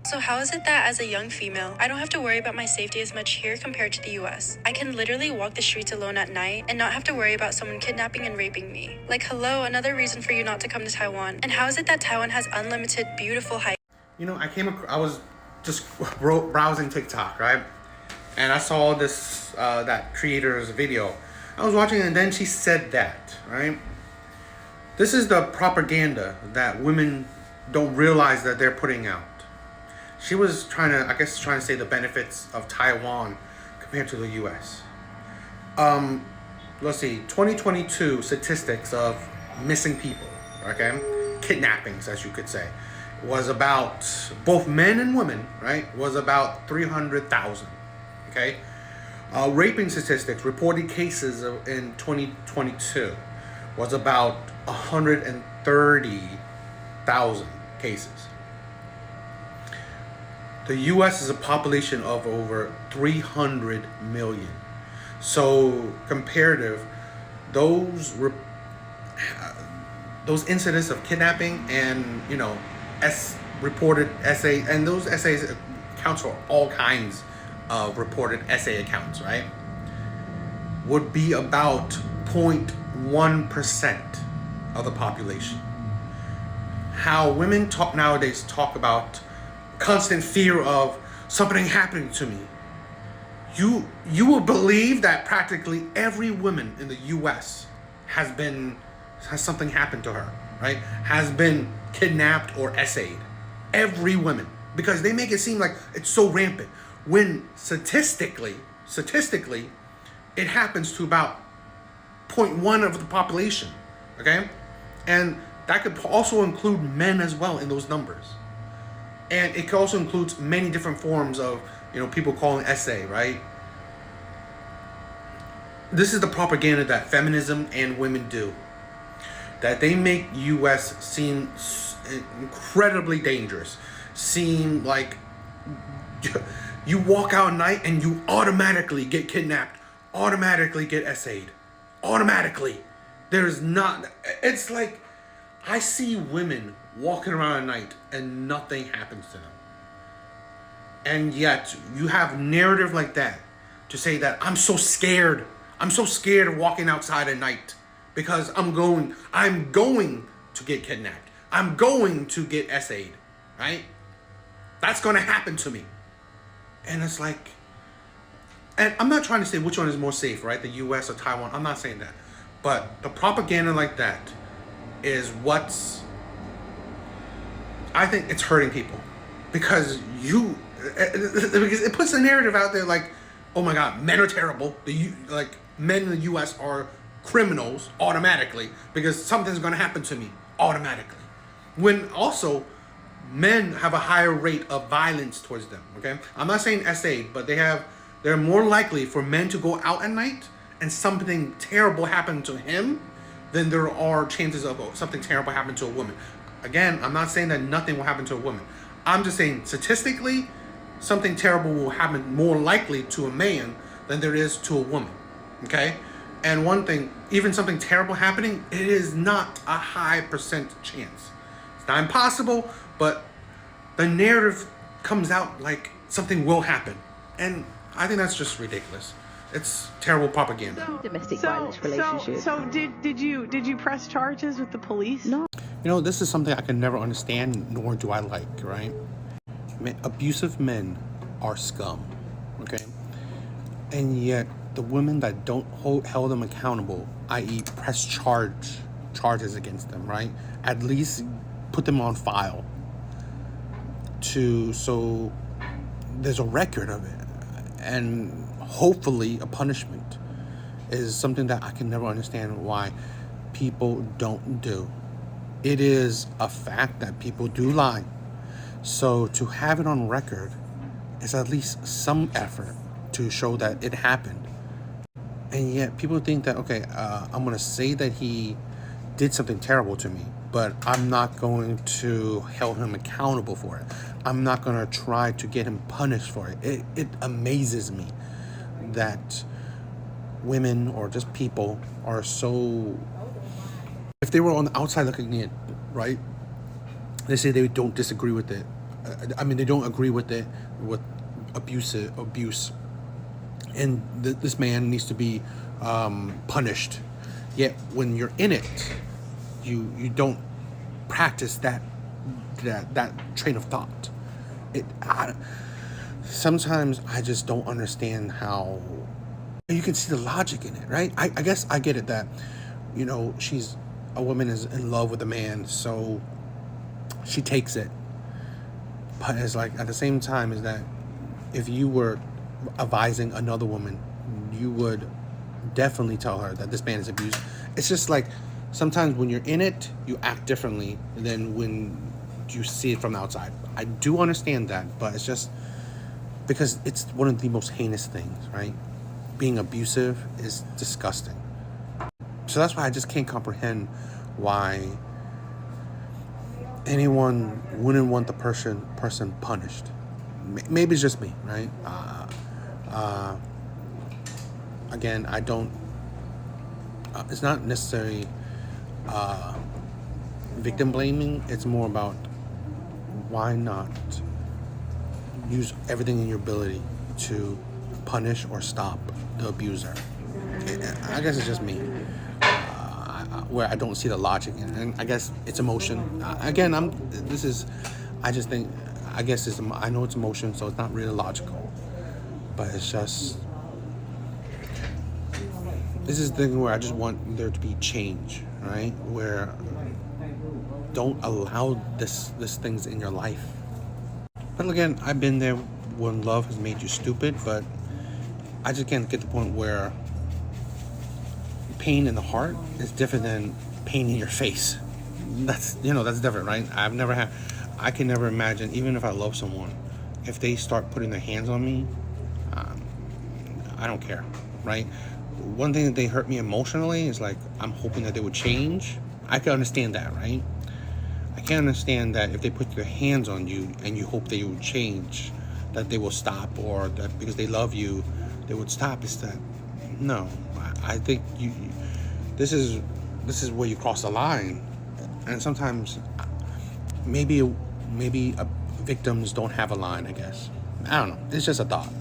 So how is it that as a young female, I don't have to worry about my safety as much here compared to the US? I can literally walk the streets alone at night and not have to worry about someone kidnapping and raping me. Like, hello, another reason for you not to come to Taiwan. And how is it that Taiwan has unlimited, beautiful hikes? I was just browsing TikTok, right? And I saw this, that creator's video. I was watching it, and then she said that, right? This is the propaganda that women don't realize that they're putting out. She was trying to say the benefits of Taiwan compared to the US. Let's see, 2022 statistics of missing people, okay? Kidnappings, as you could say, was about, both men and women, right, was about 300,000, okay? Raping statistics, reported cases in 2022 was about 130,000 cases. The U.S. is a population of over 300 million. So comparative, those incidents of kidnapping and reported essay, and those essays accounts for all kinds of reported essay accounts, right? Would be about 0.1% of the population. How women nowadays talk about constant fear of something happening to me. You will believe that practically every woman in the U.S. has something happen to her, right? Has been kidnapped or essayed. Every woman, because they make it seem like it's so rampant, when statistically, it happens to about 0.1 of the population, okay? And that could also include men as well in those numbers. And it also includes many different forms of, people calling essay, right? This is the propaganda that feminism and women do. That they make U.S. seem incredibly dangerous. Seem like you walk out at night and you automatically get kidnapped, automatically get essayed, automatically. It's like, I see women walking around at night and nothing happens to them. And yet you have narrative like that to say that I'm so scared of walking outside at night because I'm going to get kidnapped. I'm going to get essayed, right? That's going to happen to me. And it's like, and I'm not trying to say which one is more safe, right? The US or Taiwan. I'm not saying that. But the propaganda like that is I think it's hurting people because it puts a narrative out there like, oh my God, men are terrible. Men in the U.S. are criminals automatically because something's going to happen to me automatically. When also men have a higher rate of violence towards them. Okay, I'm not saying SA, but they're more likely for men to go out at night and something terrible happen to him than there are chances of something terrible happen to a woman. Again, I'm not saying that nothing will happen to a woman. I'm just saying statistically, something terrible will happen more likely to a man than there is to a woman. Okay? And one thing, even something terrible happening, it is not a high percent chance. It's not impossible, but the narrative comes out like something will happen. And I think that's just ridiculous. It's terrible propaganda. Domestic violence relationship. So did you press charges with the police? No. This is something I can never understand, nor do I like, right? Abusive men are scum, okay? And yet, the women that don't hold them accountable, i.e. press charges against them, right? At least put them on file so there's a record of it. And hopefully a punishment is something that I can never understand why people don't do. It is a fact that people do lie. So to have it on record is at least some effort to show that it happened. And yet people think that, okay, I'm going to say that he did something terrible to me, but I'm not going to hold him accountable for it. I'm not going to try to get him punished for it. It amazes me that women or just people are so, if they were on the outside looking in, right, they say they don't disagree with it, I mean, they don't agree with it, with abuse, and this man needs to be punished. Yet when you're in it, you don't practice that train of thought. Sometimes I just don't understand how you can see the logic in it, right? I guess I get it that, a woman is in love with a man, so she takes it. But it's like, at the same time, is that if you were advising another woman, you would definitely tell her that this man is abused. It's just like, sometimes when you're in it, you act differently than when you see it from the outside. I do understand that, but it's just because it's one of the most heinous things, right? Being abusive is disgusting. So that's why I just can't comprehend why anyone wouldn't want the person punished. Maybe it's just me, right? Again, I don't. It's not necessarily victim blaming. It's more about why not use everything in your ability to punish or stop the abuser. I guess it's just me, where I don't see the logic in it. And I guess it's emotion. Again, I know it's emotion, so it's not really logical. But it's just, this is the thing where I just want there to be change, right? Where don't allow this things in your life. But again, I've been there when love has made you stupid, but I just can't get to the point where pain in the heart is different than pain in your face. That's different, right? I can never imagine, even if I love someone, if they start putting their hands on me, I don't care, right? One thing that they hurt me emotionally is like, I'm hoping that they would change. I can understand that, right? I can understand that if they put their hands on you and you hope they would change, that they will stop, or that because they love you, they would stop. Is that, no, I think this is where you cross the line. And sometimes maybe victims don't have a line, I guess. I don't know. It's just a thought.